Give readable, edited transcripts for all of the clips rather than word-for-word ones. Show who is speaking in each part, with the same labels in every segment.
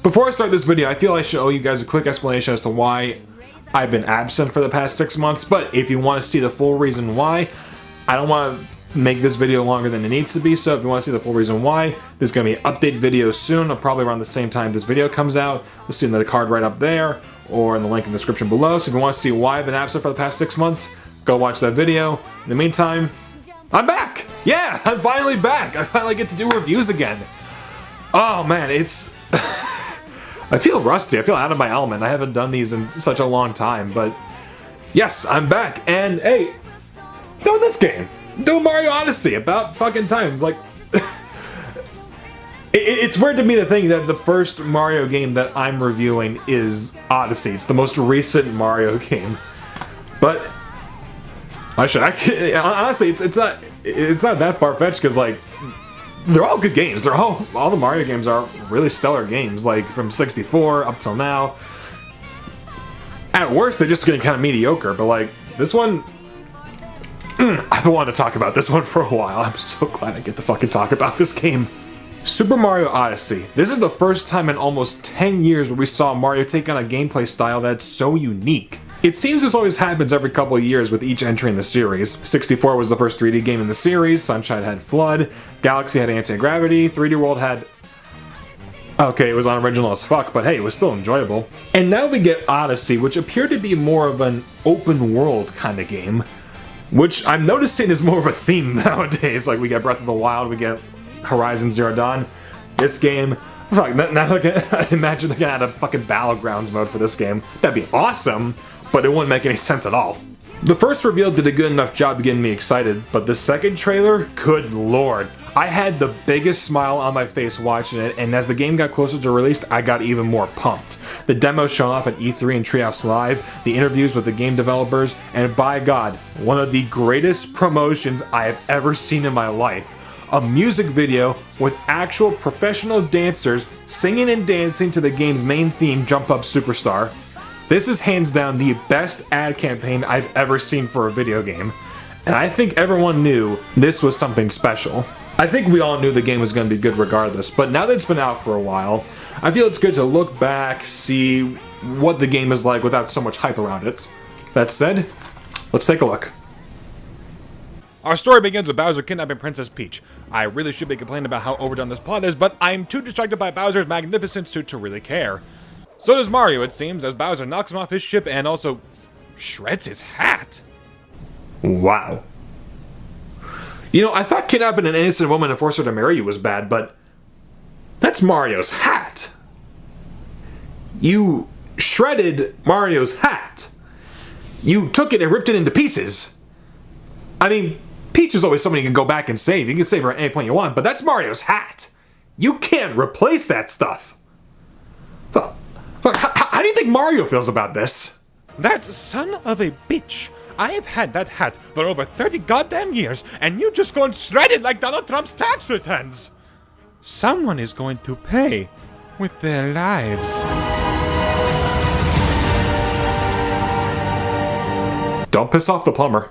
Speaker 1: Before I start this video, I feel I should owe you guys a quick explanation as to why I've been absent for the past 6 months, but if you want to see the full reason why, I don't want to make this video longer than it needs to be, so if you want to see the full reason why, there's going to be an update video soon, probably around the same time this video comes out. You'll see the card right up there, or in the link in the description below, so if you want to see why I've been absent for the past 6 months, go watch that video. In the meantime, I'm back! Yeah, I'm finally back! I finally get to do reviews again. Oh man, it's... I feel rusty, I feel out of my element. I haven't done these in such a long time, but... Yes, I'm back, and hey, doing this game. Doing Mario Odyssey, about fucking time. It's like... It's weird to me to think that the first Mario game that I'm reviewing is Odyssey. It's the most recent Mario game. But... honestly, it's not that far-fetched, because, like... They're all good games. They're all the Mario games are really stellar games, like from 64 up till now. At worst, they're just getting kind of mediocre, but like this one, I've been wanting to talk about this one for a while. I'm so glad I get to fucking talk about this game. Super Mario Odyssey. This is the first time in almost 10 years where we saw Mario take on a gameplay style that's so unique. It seems this always happens every couple of years with each entry in the series. 64 was the first 3D game in the series, Sunshine had Flood, Galaxy had Anti-Gravity, 3D World had... Okay, it was unoriginal as fuck, but hey, it was still enjoyable. And now we get Odyssey, which appeared to be more of an open world kind of game, which I'm noticing is more of a theme nowadays. Like we get Breath of the Wild, we get Horizon Zero Dawn. This game... Fuck, now I imagine they're gonna add a fucking Battlegrounds mode for this game. That'd be awesome, but it wouldn't make any sense at all. The first reveal did a good enough job getting me excited, but the second trailer, good lord. I had the biggest smile on my face watching it, and as the game got closer to release, I got even more pumped. The demos shown off at E3 and Treehouse Live, the interviews with the game developers, and by God, one of the greatest promotions I have ever seen in my life. A music video with actual professional dancers singing and dancing to the game's main theme, Jump Up Superstar. This is hands down the best ad campaign I've ever seen for a video game, and I think everyone knew this was something special. I think we all knew the game was going to be good regardless, but now that it's been out for a while, I feel it's good to look back, see what the game is like without so much hype around it. That said, let's take a look. Our story begins with Bowser kidnapping Princess Peach. I really should be complaining about how overdone this plot is, but I'm too distracted by Bowser's magnificent suit to really care. So does Mario, it seems, as Bowser knocks him off his ship and also shreds his hat. Wow. You know, I thought kidnapping an innocent woman and force her to marry you was bad, but that's Mario's hat. You shredded Mario's hat. You took it and ripped it into pieces. I mean, Peach is always somebody you can go back and save. You can save her at any point you want, but that's Mario's hat. You can't replace that stuff. How do you think Mario feels about this?
Speaker 2: That son of a bitch. I have had that hat for over 30 goddamn years, and you just go and shred it like Donald Trump's tax returns. Someone is going to pay with their lives.
Speaker 1: Don't piss off the plumber.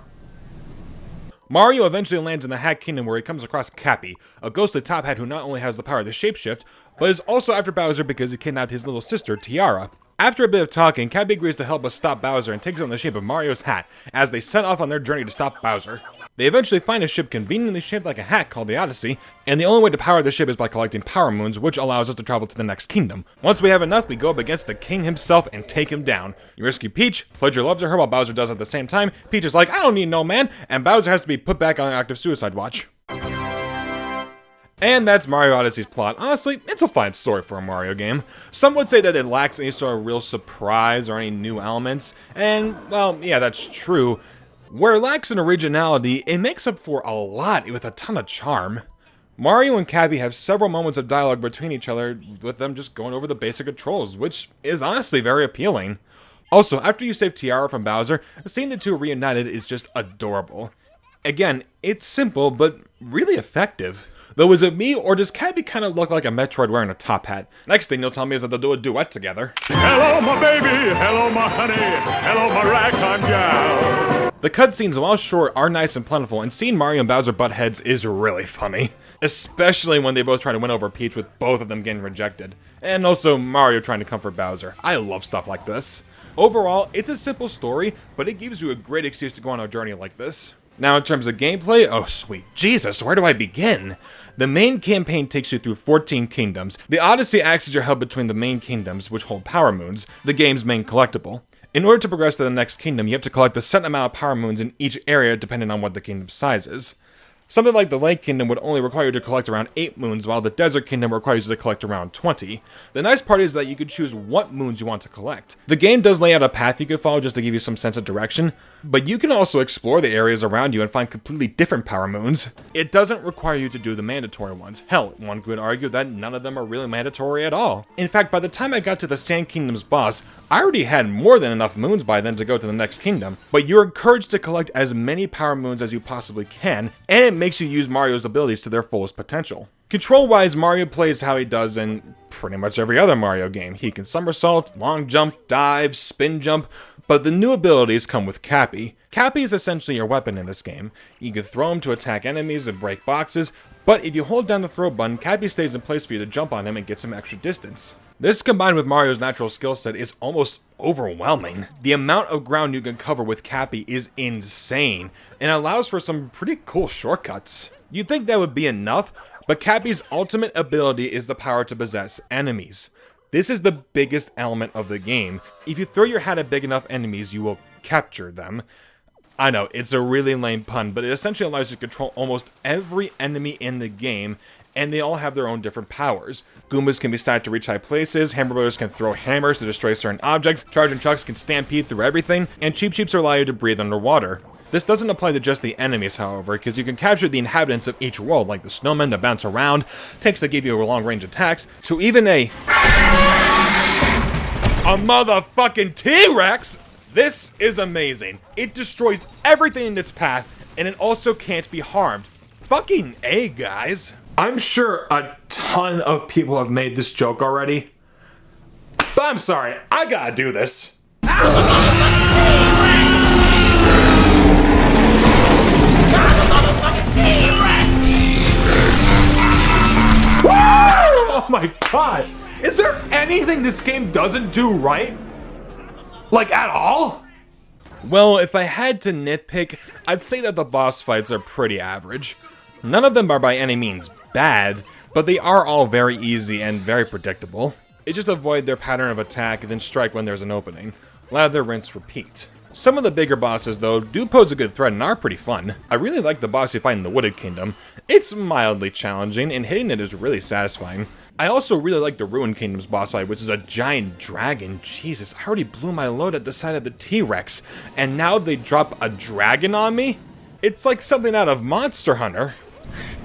Speaker 2: Mario eventually lands in the Hat Kingdom where he comes across Cappy, a ghostly top hat who not only has the power to shapeshift, but is also after Bowser because he kidnapped his little sister, Tiara. After a bit of talking, Cappy agrees to help us stop Bowser and takes on the shape of Mario's hat as they set off on their journey to stop Bowser. They eventually find a ship conveniently shaped like a hat called the Odyssey, and the only way to power the ship is by collecting power moons, which allows us to travel to the next kingdom. Once we have enough, we go up against the king himself and take him down. You rescue Peach, pledge your love to her while Bowser does at the same time. Peach is like, I don't need no man, and Bowser has to be put back on active suicide watch. And that's Mario Odyssey's plot. Honestly, it's a fine story for a Mario game. Some would say that it lacks any sort of real surprise or any new elements, and, well, yeah, that's true. Where it lacks in originality, it makes up for a lot with a ton of charm. Mario and Cappy have several moments of dialogue between each other, with them just going over the basic controls, which is honestly very appealing. Also, after you save Tiara from Bowser, seeing the two reunited is just adorable. Again, it's simple, but really effective. Though is it me, or does Cappy kind of look like a Metroid wearing a top hat? Next thing you'll tell me is that they'll do a duet together.
Speaker 3: Hello, my baby. Hello, my honey. Hello, my ragtime gal.
Speaker 2: The cutscenes, while short, are nice and plentiful, and seeing Mario and Bowser butt heads is really funny. Especially when they both try to win over Peach with both of them getting rejected. And also Mario trying to comfort Bowser. I love stuff like this. Overall, it's a simple story, but it gives you a great excuse to go on a journey like this. Now in terms of gameplay, oh sweet Jesus, where do I begin? The main campaign takes you through 14 kingdoms. The Odyssey acts as your hub between the main kingdoms, which hold power moons, the game's main collectible. In order to progress to the next kingdom, you have to collect a set amount of power moons in each area depending on what the kingdom's size is. Something like the Lake Kingdom would only require you to collect around 8 moons, while the Desert Kingdom requires you to collect around 20. The nice part is that you can choose what moons you want to collect. The game does lay out a path you could follow just to give you some sense of direction, but you can also explore the areas around you and find completely different power moons. It doesn't require you to do the mandatory ones. Hell, one could argue that none of them are really mandatory at all. In fact, by the time I got to the Sand Kingdom's boss, I already had more than enough moons by then to go to the next kingdom, but you're encouraged to collect as many power moons as you possibly can, and it makes you use Mario's abilities to their fullest potential. Control-wise, Mario plays how he does in pretty much every other Mario game. He can somersault, long jump, dive, spin jump, but the new abilities come with Cappy. Cappy is essentially your weapon in this game. You can throw him to attack enemies and break boxes, but if you hold down the throw button, Cappy stays in place for you to jump on him and get some extra distance. This combined with Mario's natural skill set is almost overwhelming. The amount of ground you can cover with Cappy is insane, and allows for some pretty cool shortcuts. You'd think that would be enough, but Cappy's ultimate ability is the power to possess enemies. This is the biggest element of the game. If you throw your hat at big enough enemies, you will capture them. I know, it's a really lame pun, but it essentially allows you to control almost every enemy in the game, and they all have their own different powers. Goombas can be stacked to reach high places, Hammer Brothers can throw hammers to destroy certain objects, Charging Chucks can stampede through everything, and Cheep Cheeps allow you to breathe underwater. This doesn't apply to just the enemies, however, because you can capture the inhabitants of each world, like the snowmen that bounce around, tanks that give you long-range attacks, to even a motherfucking T-Rex! This is amazing. It destroys everything in its path, and it also can't be harmed. Fucking A, guys.
Speaker 1: I'm sure a ton of people have made this joke already, but I'm sorry, I gotta do this. Oh my god! Is there anything this game doesn't do right? Like, at all?
Speaker 2: Well, if I had to nitpick, I'd say that the boss fights are pretty average. None of them are by any means bad, but they are all very easy and very predictable. They just avoid their pattern of attack and then strike when there's an opening. Lather, rinse, repeat. Some of the bigger bosses, though, do pose a good threat and are pretty fun. I really like the boss you fight in the Wooded Kingdom. It's mildly challenging, and hitting it is really satisfying. I also really like the Ruined Kingdom's boss fight, which is a giant dragon. Jesus, I already blew my load at the sight of the T-Rex, and now they drop a dragon on me? It's like something out of Monster Hunter.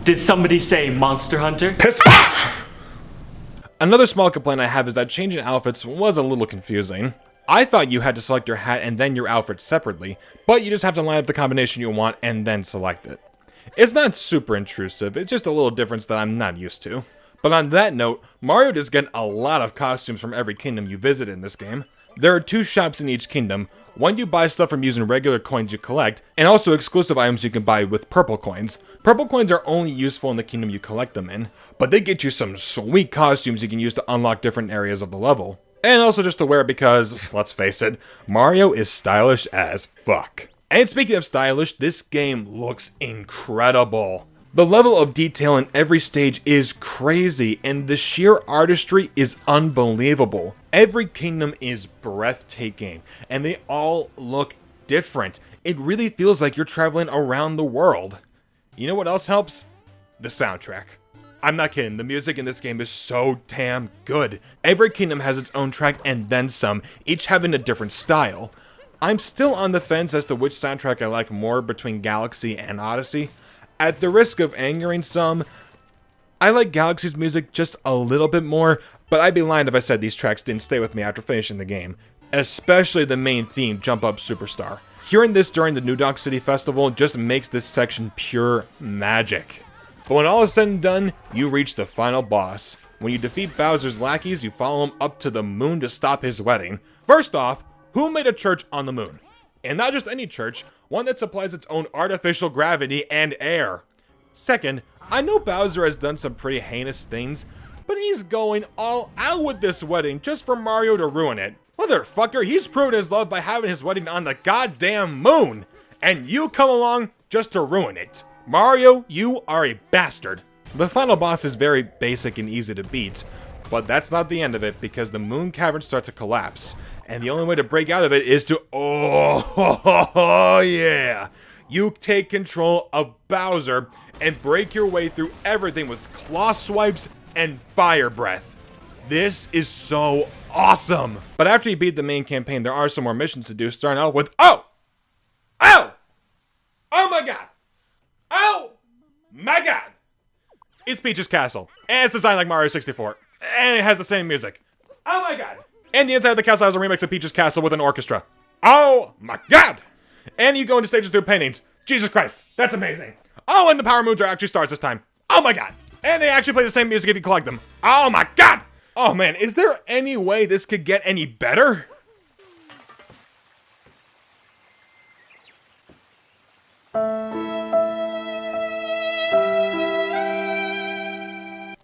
Speaker 3: Did somebody say Monster Hunter?
Speaker 1: Piss off!
Speaker 2: Another small complaint I have is that changing outfits was a little confusing. I thought you had to select your hat and then your outfit separately, but you just have to line up the combination you want and then select it. It's not super intrusive, it's just a little difference that I'm not used to. But on that note, Mario does get a lot of costumes from every kingdom you visit in this game. There are 2 shops in each kingdom. One you buy stuff from using regular coins you collect, and also exclusive items you can buy with purple coins. Purple coins are only useful in the kingdom you collect them in, but they get you some sweet costumes you can use to unlock different areas of the level. And also just to wear because, let's face it, Mario is stylish as fuck. And speaking of stylish, this game looks incredible. The level of detail in every stage is crazy, and the sheer artistry is unbelievable. Every kingdom is breathtaking, and they all look different. It really feels like you're traveling around the world. You know what else helps? The soundtrack. I'm not kidding, the music in this game is so damn good. Every kingdom has its own track and then some, each having a different style. I'm still on the fence as to which soundtrack I like more between Galaxy and Odyssey. At the risk of angering some, I like Galaxy's music just a little bit more, but I'd be lying if I said these tracks didn't stay with me after finishing the game. Especially the main theme, Jump Up Superstar. Hearing this during the New Donk City Festival just makes this section pure magic. But when all is said and done, you reach the final boss. When you defeat Bowser's lackeys, you follow him up to the moon to stop his wedding. First off, who made a church on the moon? And not just any church, one that supplies its own artificial gravity and air. Second, I know Bowser has done some pretty heinous things, but he's going all out with this wedding just for Mario to ruin it. Motherfucker, he's proven his love by having his wedding on the goddamn moon, and you come along just to ruin it. Mario, you are a bastard. The final boss is very basic and easy to beat, but that's not the end of it because the moon caverns start to collapse, and the only way to break out of it is to, oh yeah, you take control of Bowser and break your way through everything with claw swipes and fire breath. This is so awesome. But after you beat the main campaign, there are some more missions to do, starting out with, oh my god, oh my god. It's Peach's castle, and it's designed like Mario 64, and it has the same music. Oh my god. And the inside of the castle has a remix of Peach's castle with an orchestra. Oh my god. And you go into stages through paintings. Jesus Christ, that's amazing. Oh, and the power moons are actually stars this time. Oh my god. And they actually play the same music if you collect them. Oh my god. Oh man, is there any way this could get any better?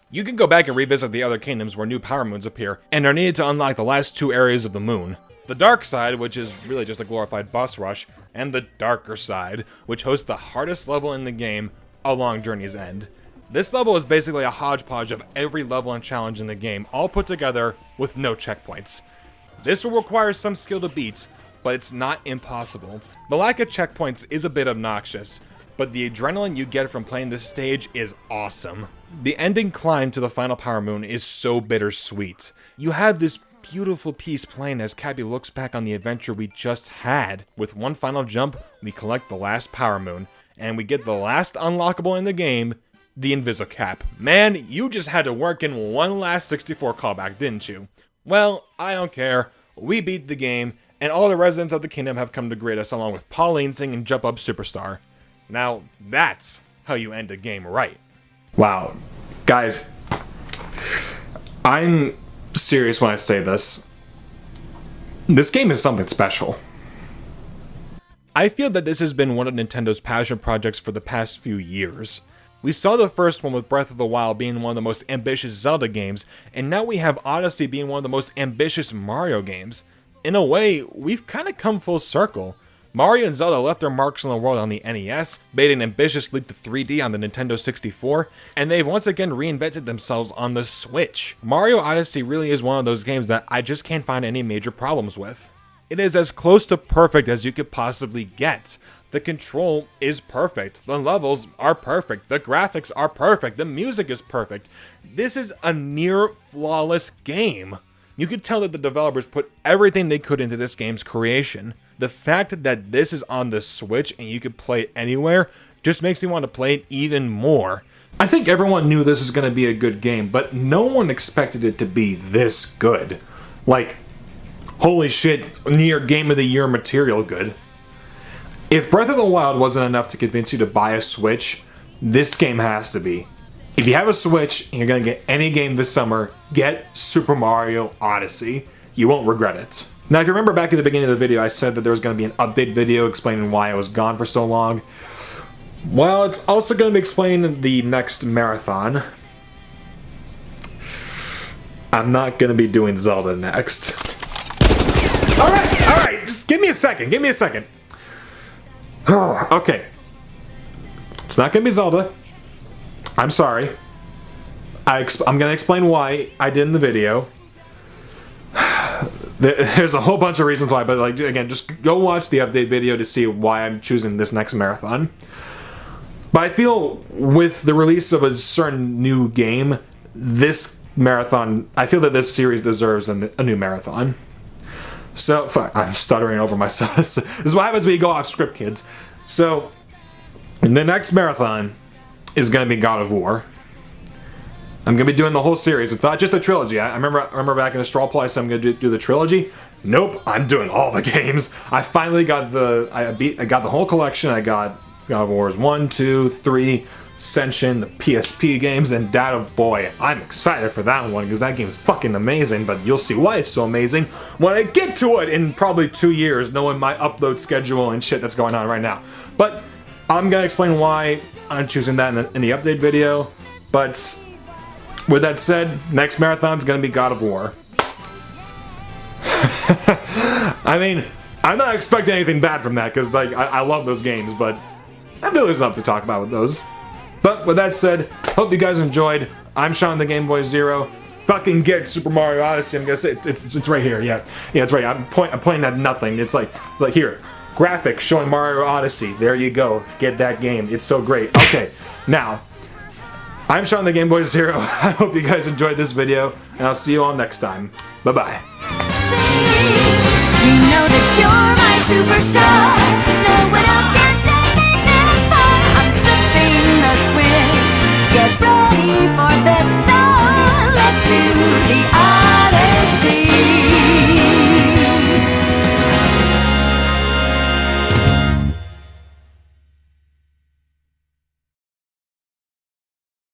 Speaker 2: You can go back and revisit the other kingdoms where new power moons appear, and are needed to unlock the last 2 areas of the moon. The dark side, which is really just a glorified boss rush, and the darker side, which hosts the hardest level in the game, A Long Journey's End. This level is basically a hodgepodge of every level and challenge in the game, all put together with no checkpoints. This will require some skill to beat, but it's not impossible. The lack of checkpoints is a bit obnoxious, but the adrenaline you get from playing this stage is awesome. The ending climb to the final power moon is so bittersweet. You have this beautiful piece playing as Cappy looks back on the adventure we just had. With one final jump, we collect the last power moon, and we get the last unlockable in the game, the Invisicap. Man, you just had to work in one last 64 callback, didn't you? Well, I don't care. We beat the game, and all the residents of the kingdom have come to greet us along with Pauline singing Jump Up Superstar. Now, that's how you end a game right.
Speaker 1: Wow. Guys, I'm serious when I say this. This game is something special.
Speaker 2: I feel that this has been one of Nintendo's passion projects for the past few years. We saw the first one with Breath of the Wild being one of the most ambitious Zelda games, and now we have Odyssey being one of the most ambitious Mario games. In a way, we've kind of come full circle. Mario and Zelda left their marks on the world on the NES, made an ambitious leap to 3D on the Nintendo 64, and they've once again reinvented themselves on the Switch. Mario Odyssey really is one of those games that I just can't find any major problems with. It is as close to perfect as you could possibly get. The control is perfect, the levels are perfect, the graphics are perfect, the music is perfect. This is a near flawless game. You could tell that the developers put everything they could into this game's creation. The fact that this is on the Switch and you could play it anywhere just makes me want to play it even more.
Speaker 1: I think everyone knew this was going to be a good game, but no one expected it to be this good. Like, holy shit, near Game of the Year material good. If Breath of the Wild wasn't enough to convince you to buy a Switch, this game has to be. If you have a Switch and you're going to get any game this summer, get Super Mario Odyssey. You won't regret it. Now, if you remember back at the beginning of the video, I said that there was going to be an update video explaining why I was gone for so long. Well, it's also going to be explaining the next marathon. I'm not going to be doing Zelda next. Alright, just give me a second. Okay. It's not going to be Zelda. I'm sorry. I'm going to explain why I did in the video. There's a whole bunch of reasons why, but like, again, just go watch the update video to see why I'm choosing this next marathon. But I feel with the release of a certain new game, this marathon, I feel that this series deserves a new marathon. So, fuck, I'm stuttering over myself. This is what happens when you go off script, kids. So, the next marathon is going to be God of War. I'm going to be doing the whole series. It's not just a trilogy. I remember back in the straw poll I said I'm going to do the trilogy. Nope, I'm doing all the games. I finally got I got the whole collection. I got God of Wars 1, 2, 3, Ascension, the PSP games, and that of boy, I'm excited for that one because that game's fucking amazing, but you'll see why it's so amazing when I get to it in probably 2 years, knowing my upload schedule and shit that's going on right now. But I'm gonna explain why I'm choosing that in the update video, but with that said, next marathon's gonna be God of War. I mean, I'm not expecting anything bad from that, because like I love those games, but I feel there's enough to talk about with those. But with that said, hope you guys enjoyed. I'm Sean the Game Boy Zero. Fucking get Super Mario Odyssey. I'm gonna say it's right here. Yeah, it's right. I'm pointing at nothing. It's like here, graphics showing Mario Odyssey. There you go. Get that game. It's so great. Okay, now I'm Sean the Game Boy Zero. I hope you guys enjoyed this video, and I'll see you all next time. Bye bye.
Speaker 4: You know that you're my superstar. No one else can take me this far. I'm flipping the switch. Get ready for this song. Let's do the